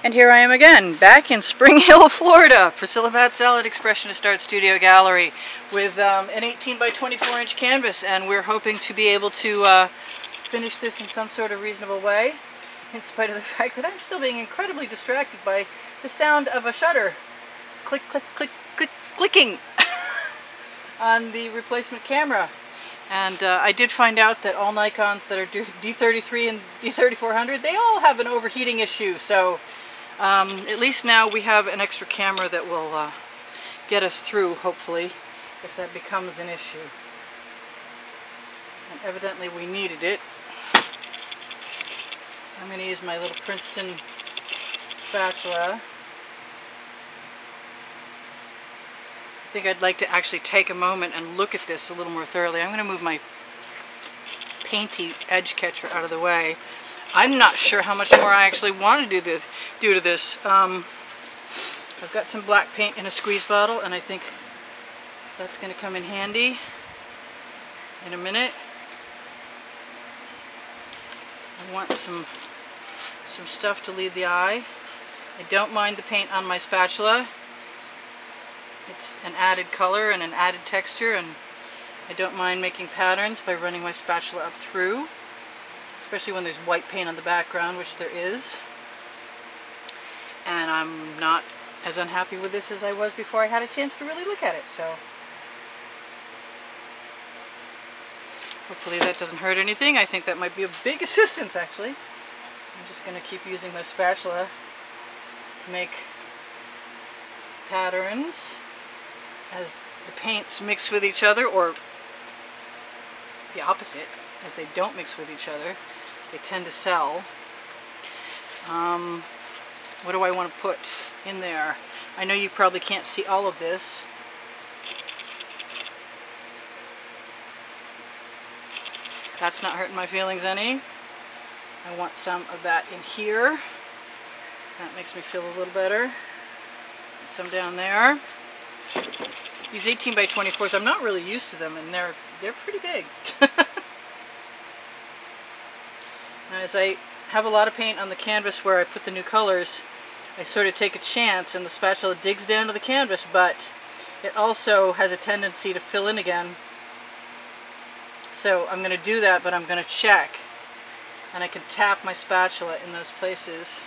And here I am again, back in Spring Hill, Florida, Priscilla Bat Salad Expressionist Art Studio Gallery with an 18 by 24 inch canvas, and we're hoping to be able to finish this in some sort of reasonable way, in spite of the fact that I'm still being incredibly distracted by the sound of a shutter click, click, click, click, clicking on the replacement camera. And I did find out that all Nikons that are D33 and D3400, they all have an overheating issue, so at least now we have an extra camera that will get us through, hopefully, if that becomes an issue. And evidently we needed it. I'm going to use my little Princeton spatula. I think I'd like to actually take a moment and look at this a little more thoroughly. I'm going to move my painty edge catcher out of the way. I'm not sure how much more I actually want to do to this. I've got some black paint in a squeeze bottle, and I think that's going to come in handy in a minute. I want some stuff to lead the eye. I don't mind the paint on my spatula. It's an added color and an added texture, and I don't mind making patterns by running my spatula up through, especially when there's white paint on the background, which there is. And I'm not as unhappy with this as I was before I had a chance to really look at it, so hopefully that doesn't hurt anything. I think that might be a big assistance, actually. I'm just going to keep using my spatula to make patterns as the paints mix with each other, or the opposite, as they don't mix with each other. They tend to sell. What do I want to put in there? I know you probably can't see all of this. That's not hurting my feelings any. I want some of that in here. That makes me feel a little better. And some down there. These 18 by 24s, I'm not really used to them, and they're pretty big. As I have a lot of paint on the canvas where I put the new colors, I sort of take a chance and the spatula digs down to the canvas, but it also has a tendency to fill in again. So I'm going to do that, but I'm going to check, and I can tap my spatula in those places.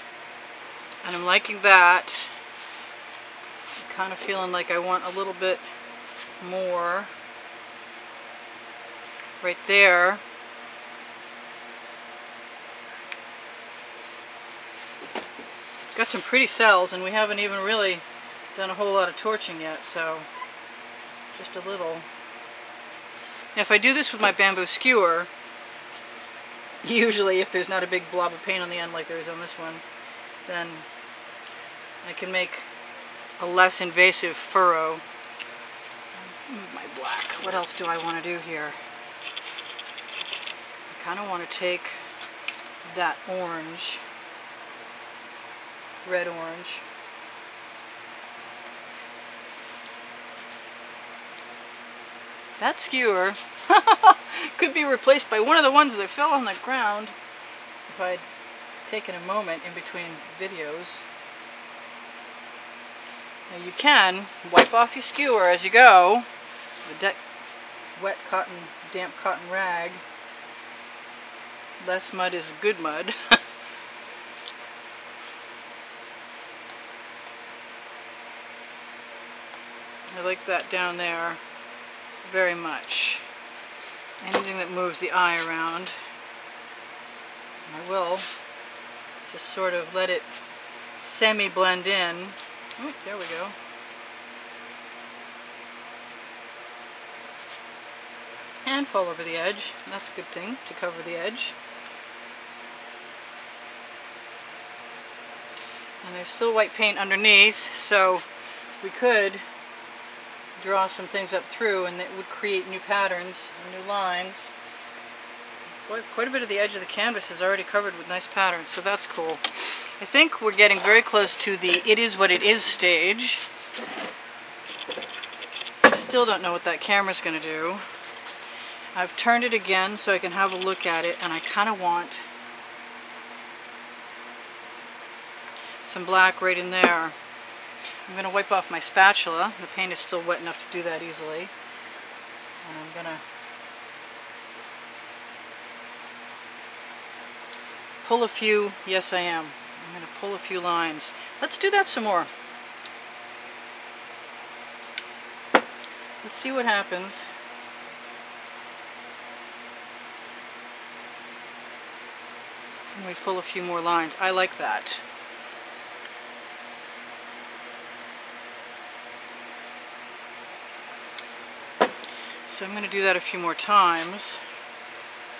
And I'm liking that. I'm kind of feeling like I want a little bit more right there. Got some pretty cells, and we haven't even really done a whole lot of torching yet, so just a little. Now, if I do this with my bamboo skewer, usually if there's not a big blob of paint on the end like there is on this one, then I can make a less invasive furrow. Move my black. What else do I want to do here? I kind of want to take that orange, red orange, that skewer could be replaced by one of the ones that fell on the ground if I'd taken a moment in between videos. Now you can wipe off your skewer as you go with a wet cotton, damp cotton rag. Less mud is good mud. I like that down there very much. Anything that moves the eye around, I will just sort of let it semi-blend in. Oh, there we go. And fall over the edge. That's a good thing, to cover the edge. And there's still white paint underneath, so we could draw some things up through, and it would create new patterns and new lines. Quite a bit of the edge of the canvas is already covered with nice patterns, so that's cool. I think we're getting very close to the it is what it is stage. Still don't know what that camera's going to do. I've turned it again so I can have a look at it, and I kind of want some black right in there. I'm going to wipe off my spatula. The paint is still wet enough to do that easily. And I'm going to pull a few, yes I am. I'm going to pull a few lines. Let's do that some more. Let's see what happens. And we pull a few more lines. I like that. So I'm going to do that a few more times.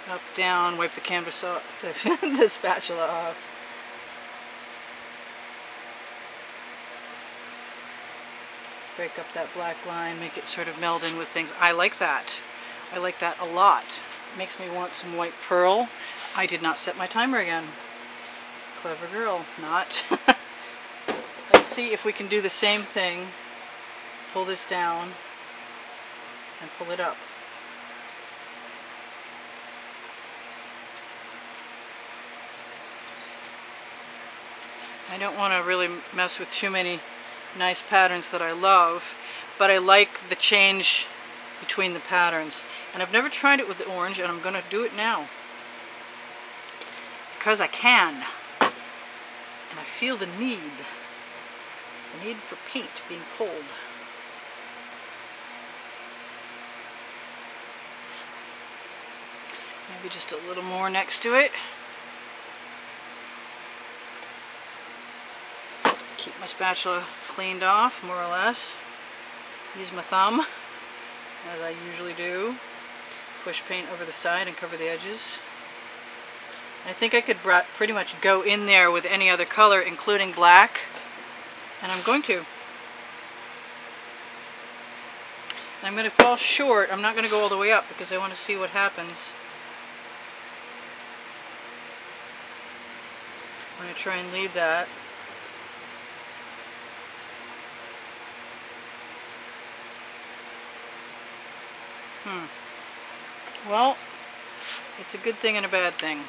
Up, down, wipe the canvas off, the spatula off. Break up that black line, make it sort of meld in with things. I like that. I like that a lot. Makes me want some white pearl. I did not set my timer again. Clever girl. Not. Let's see if we can do the same thing. Pull this down and pull it up. I don't want to really mess with too many nice patterns that I love, but I like the change between the patterns. And I've never tried it with the orange, and I'm going to do it now. Because I can. And I feel the need for paint being pulled. Maybe just a little more next to it. Keep my spatula cleaned off, more or less. Use my thumb, as I usually do. Push paint over the side and cover the edges. I think I could pretty much go in there with any other color, including black. And I'm going to. And I'm going to fall short. I'm not going to go all the way up because I want to see what happens. I'm going to try and lead that. Well, it's a good thing and a bad thing.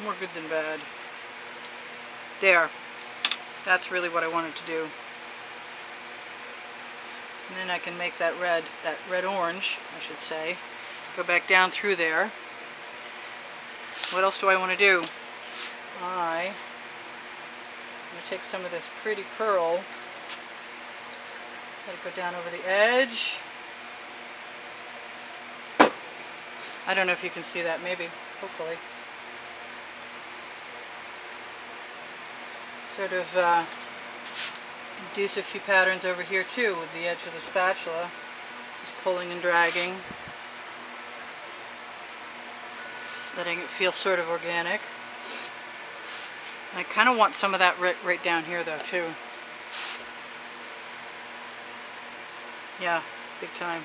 More good than bad. There. That's really what I wanted to do. And then I can make that red-orange, I should say. Go back down through there. What else do I want to do? I'm going to take some of this pretty pearl. Let it go down over the edge. I don't know if you can see that, maybe, hopefully. Sort of induce a few patterns over here too with the edge of the spatula. Just pulling and dragging. Letting it feel sort of organic. And I kind of want some of that right down here though too. Yeah, big time.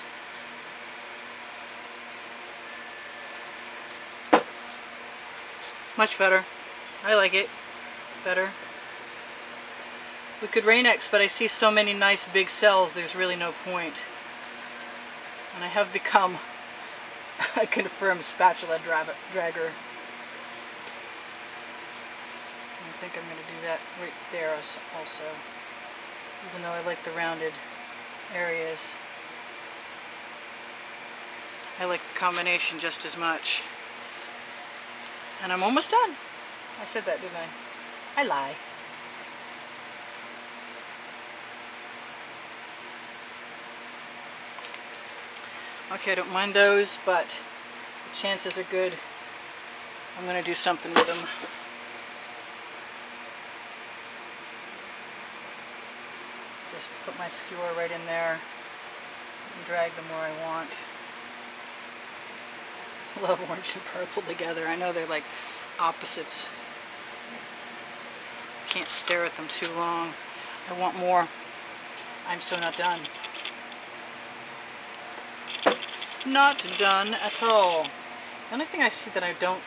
Much better. I like it better. We could Rain-X, but I see so many nice big cells, there's really no point. And I have become a confirmed spatula dragger. I think I'm going to do that right there also. Even though I like the rounded areas. I like the combination just as much. And I'm almost done. I said that, didn't I? I lie. Okay, I don't mind those, but the chances are good I'm going to do something with them. Just put my skewer right in there and drag them where I want. I love orange and purple together. I know they're like opposites. Can't stare at them too long. I want more. I'm so not done. Not done at all. The only thing I see that I don't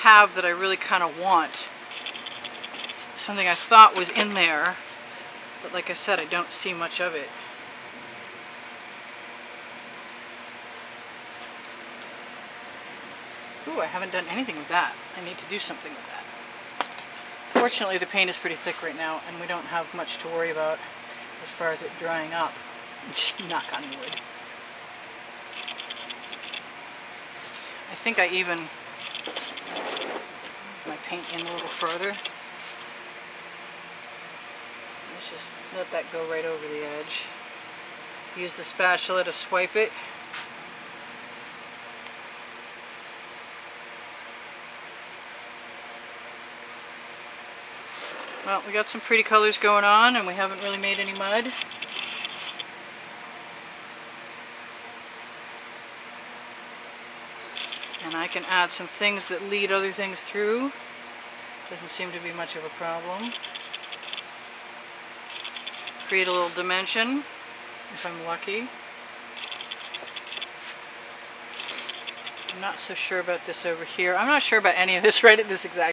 have that I really kind of want is something I thought was in there, but like I said, I don't see much of it. Ooh, I haven't done anything with that. I need to do something with that. Fortunately, the paint is pretty thick right now, and we don't have much to worry about as far as it drying up. Knock on wood. I think I even move my paint in a little further. Let's just let that go right over the edge. Use the spatula to swipe it. Well, we got some pretty colors going on, and we haven't really made any mud. And I can add some things that lead other things through. Doesn't seem to be much of a problem. Create a little dimension, if I'm lucky. I'm not so sure about this over here. I'm not sure about any of this right at this exact